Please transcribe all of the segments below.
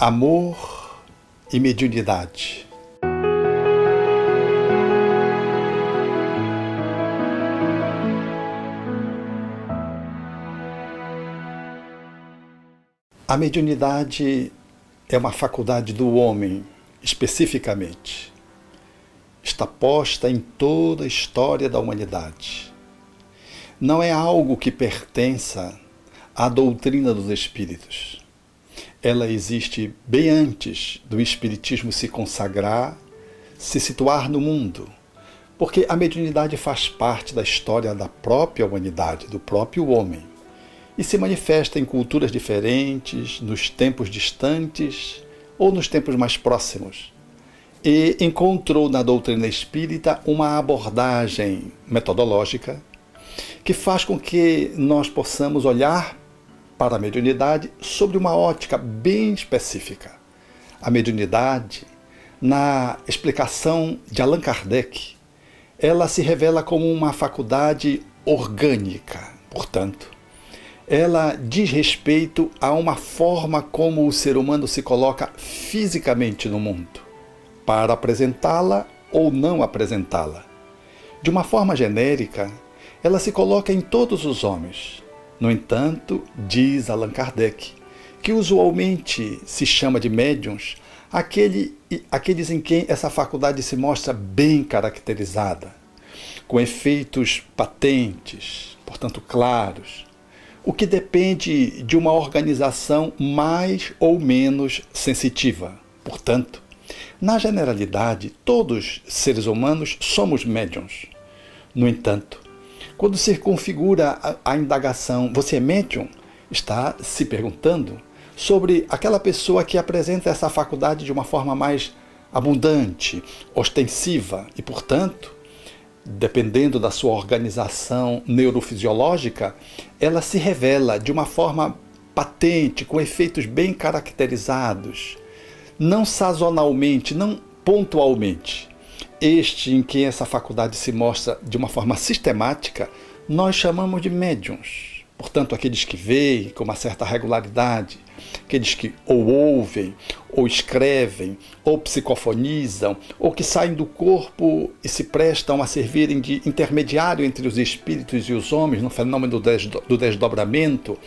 Amor e mediunidade. A mediunidade é uma faculdade do homem, especificamente. Está posta em toda a história da humanidade. Não é algo que pertença à doutrina dos espíritos. Ela existe bem antes do espiritismo se consagrar, se situar no mundo, porque a mediunidade faz parte da história da própria humanidade, do próprio homem, e se manifesta em culturas diferentes, nos tempos distantes ou nos tempos mais próximos. E encontrou na doutrina espírita uma abordagem metodológica que faz com que nós possamos olhar para a mediunidade sobre uma ótica bem específica. A mediunidade, na explicação de Allan Kardec, ela se revela como uma faculdade orgânica. Portanto, ela diz respeito a uma forma como o ser humano se coloca fisicamente no mundo, para apresentá-la ou não apresentá-la. De uma forma genérica, ela se coloca em todos os homens. No entanto, diz Allan Kardec, que usualmente se chama de médiuns aqueles em quem essa faculdade se mostra bem caracterizada, com efeitos patentes, portanto claros, o que depende de uma organização mais ou menos sensitiva. Portanto, na generalidade, todos seres humanos somos médiuns. No entanto, quando se configura a indagação, você é médium? Está se perguntando sobre aquela pessoa que apresenta essa faculdade de uma forma mais abundante, ostensiva e, portanto, dependendo da sua organização neurofisiológica, ela se revela de uma forma patente, com efeitos bem caracterizados, não sazonalmente, não pontualmente. Este em quem essa faculdade se mostra de uma forma sistemática, nós chamamos de médiuns. Portanto, aqueles que veem com uma certa regularidade, aqueles que ou ouvem, ou escrevem, ou psicofonizam, ou que saem do corpo e se prestam a servirem de intermediário entre os espíritos e os homens no fenômeno do desdobramento.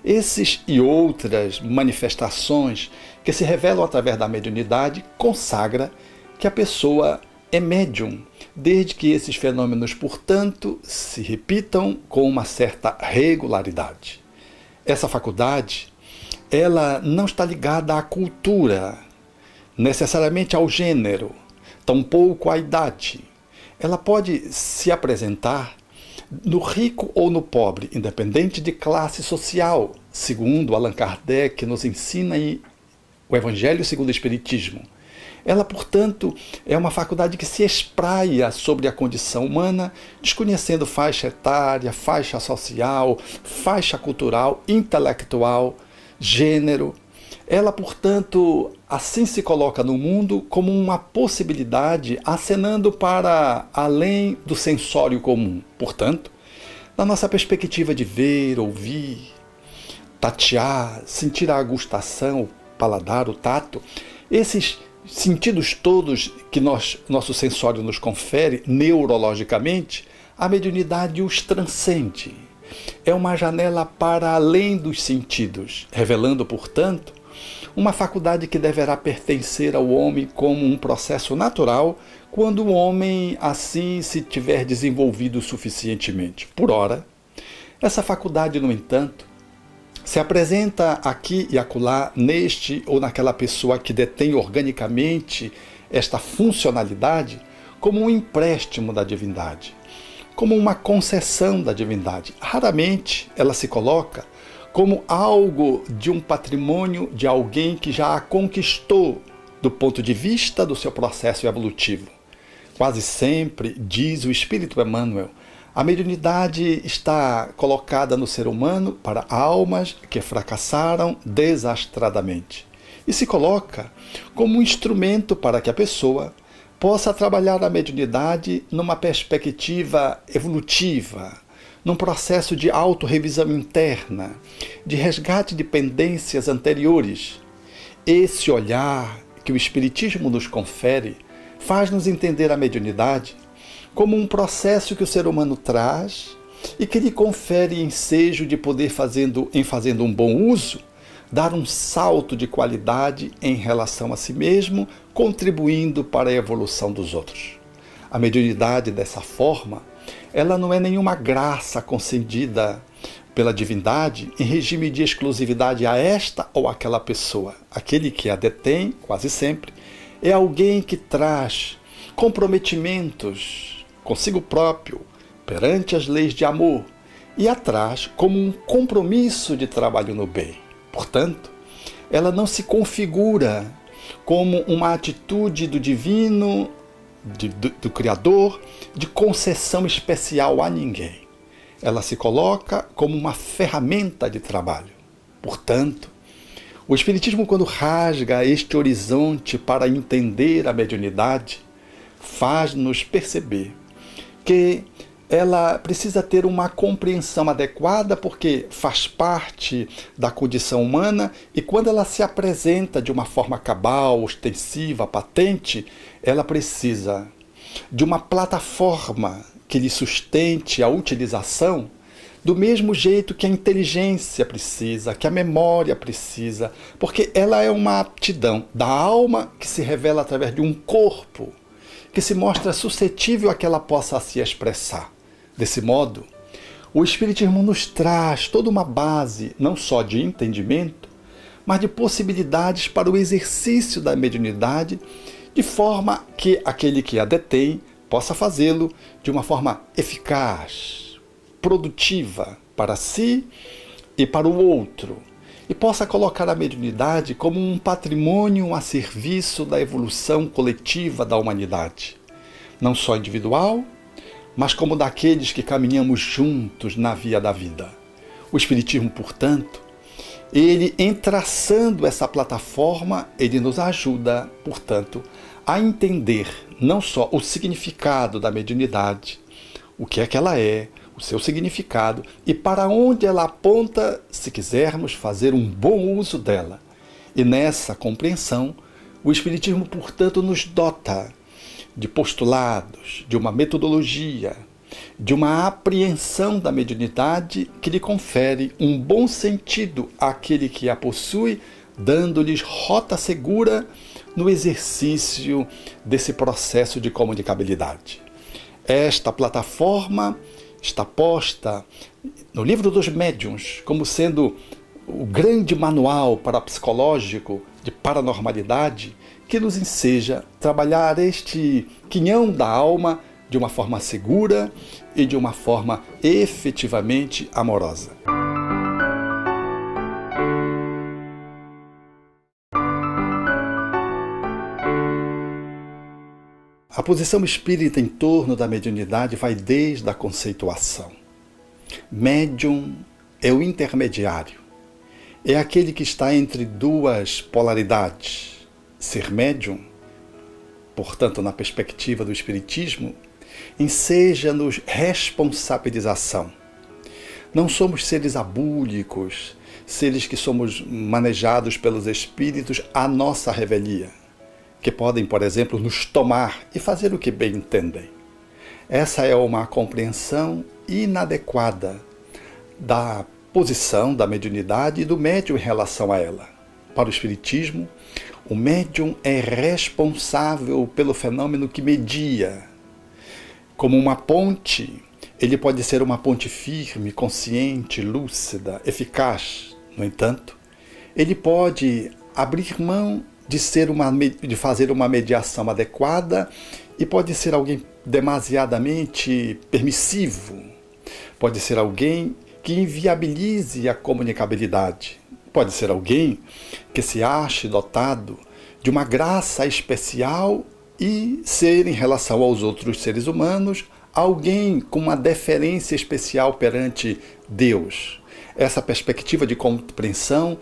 Esses e outras manifestações que se revelam através da mediunidade consagra que a pessoa é médium, desde que esses fenômenos, portanto, se repitam com uma certa regularidade. Essa faculdade, ela não está ligada à cultura, necessariamente ao gênero, tampouco à idade. Ela pode se apresentar no rico ou no pobre, independente de classe social, segundo Allan Kardec nos ensina em o Evangelho segundo o Espiritismo. Ela, portanto, é uma faculdade que se espraia sobre a condição humana, desconhecendo faixa etária, faixa social, faixa cultural, intelectual, gênero. Ela, portanto, assim se coloca no mundo como uma possibilidade acenando para além do sensório comum. Portanto, na nossa perspectiva de ver, ouvir, tatear, sentir a gustação, o paladar, o tato, esses sentidos todos que nosso sensório nos confere neurologicamente, a mediunidade os transcende. É uma janela para além dos sentidos, revelando, portanto, uma faculdade que deverá pertencer ao homem como um processo natural quando o homem assim se tiver desenvolvido suficientemente. Por ora, essa faculdade, no entanto, se apresenta aqui e acolá neste ou naquela pessoa que detém organicamente esta funcionalidade como um empréstimo da divindade, como uma concessão da divindade. Raramente ela se coloca como algo de um patrimônio de alguém que já a conquistou do ponto de vista do seu processo evolutivo. Quase sempre, diz o Espírito Emmanuel, a mediunidade está colocada no ser humano para almas que fracassaram desastradamente e se coloca como um instrumento para que a pessoa possa trabalhar a mediunidade numa perspectiva evolutiva, num processo de autorrevisão interna, de resgate de pendências anteriores Esse olhar que o Espiritismo nos confere faz-nos entender a mediunidade como um processo que o ser humano traz e que lhe confere ensejo de poder, em fazendo um bom uso, dar um salto de qualidade em relação a si mesmo, contribuindo para a evolução dos outros. A mediunidade, dessa forma, ela não é nenhuma graça concedida pela divindade em regime de exclusividade a esta ou aquela pessoa. Aquele que a detém, quase sempre, é alguém que traz comprometimentos consigo próprio, perante as leis de amor, e a traz como um compromisso de trabalho no bem. Portanto, ela não se configura como uma atitude do divino, do Criador, de concessão especial a ninguém. Ela se coloca como uma ferramenta de trabalho. Portanto, o Espiritismo, quando rasga este horizonte para entender a mediunidade, faz-nos perceber que ela precisa ter uma compreensão adequada, porque faz parte da condição humana, e quando ela se apresenta de uma forma cabal, ostensiva, patente, ela precisa de uma plataforma que lhe sustente a utilização, do mesmo jeito que a inteligência precisa, que a memória precisa, porque ela é uma aptidão da alma que se revela através de um corpo que se mostra suscetível a que ela possa se expressar. Desse modo, o Espiritismo nos traz toda uma base, não só de entendimento, mas de possibilidades para o exercício da mediunidade, de forma que aquele que a detém possa fazê-lo de uma forma eficaz, produtiva para si e para o outro, e possa colocar a mediunidade como um patrimônio a serviço da evolução coletiva da humanidade, não só individual, mas como daqueles que caminhamos juntos na via da vida. O Espiritismo, portanto, ele, em traçando essa plataforma, ele nos ajuda, portanto, a entender não só o significado da mediunidade, o que é que ela é, o seu significado e para onde ela aponta, se quisermos fazer um bom uso dela. E nessa compreensão, o Espiritismo, portanto, nos dota de postulados, de uma metodologia, de uma apreensão da mediunidade que lhe confere um bom sentido àquele que a possui, dando-lhes rota segura no exercício desse processo de comunicabilidade. Esta plataforma está posta no Livro dos Médiuns como sendo o grande manual parapsicológico de paranormalidade que nos enseja trabalhar este quinhão da alma de uma forma segura e de uma forma efetivamente amorosa. A posição espírita em torno da mediunidade vai desde a conceituação. Médium é o intermediário, é aquele que está entre duas polaridades. Ser médium, portanto, na perspectiva do Espiritismo, enseja-nos responsabilização. Não somos seres abúlicos, seres que somos manejados pelos espíritos à nossa revelia, que podem, por exemplo, nos tomar e fazer o que bem entendem. Essa é uma compreensão inadequada da posição da mediunidade e do médium em relação a ela. Para o Espiritismo, o médium é responsável pelo fenômeno que media. Como uma ponte, ele pode ser uma ponte firme, consciente, lúcida, eficaz. No entanto, ele pode abrir mão de fazer uma mediação adequada e pode ser alguém demasiadamente permissivo, pode ser alguém que inviabilize a comunicabilidade, pode ser alguém que se ache dotado de uma graça especial e ser, em relação aos outros seres humanos, alguém com uma deferência especial perante Deus. Essa perspectiva de compreensão,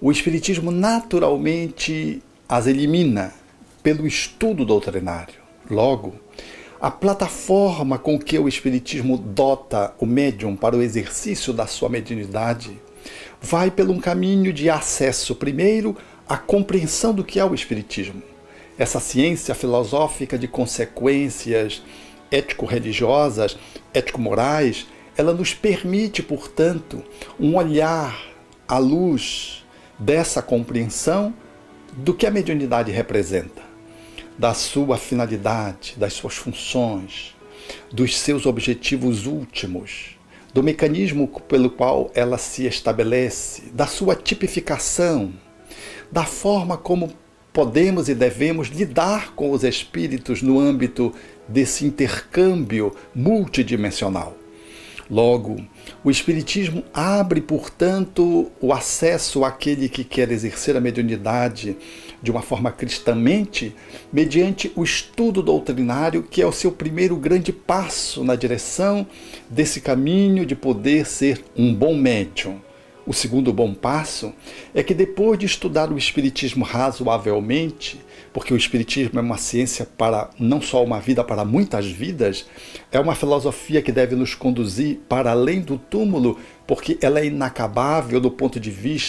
o Espiritismo naturalmente as elimina pelo estudo doutrinário. Logo, a plataforma com que o Espiritismo dota o médium para o exercício da sua mediunidade vai pelo um caminho de acesso, primeiro, a compreensão do que é o Espiritismo. Essa ciência filosófica de consequências ético-religiosas, ético-morais, ela nos permite, portanto, um olhar à luz dessa compreensão do que a mediunidade representa, da sua finalidade, das suas funções, dos seus objetivos últimos, do mecanismo pelo qual ela se estabelece, da sua tipificação, da forma como podemos e devemos lidar com os espíritos no âmbito desse intercâmbio multidimensional. Logo, o Espiritismo abre, portanto, o acesso àquele que quer exercer a mediunidade de uma forma cristamente, mediante o estudo doutrinário, que é o seu primeiro grande passo na direção desse caminho de poder ser um bom médium. O segundo bom passo é que, depois de estudar o Espiritismo razoavelmente, porque o Espiritismo é uma ciência para não só uma vida, para muitas vidas, é uma filosofia que deve nos conduzir para além do túmulo, porque ela é inacabável do ponto de vista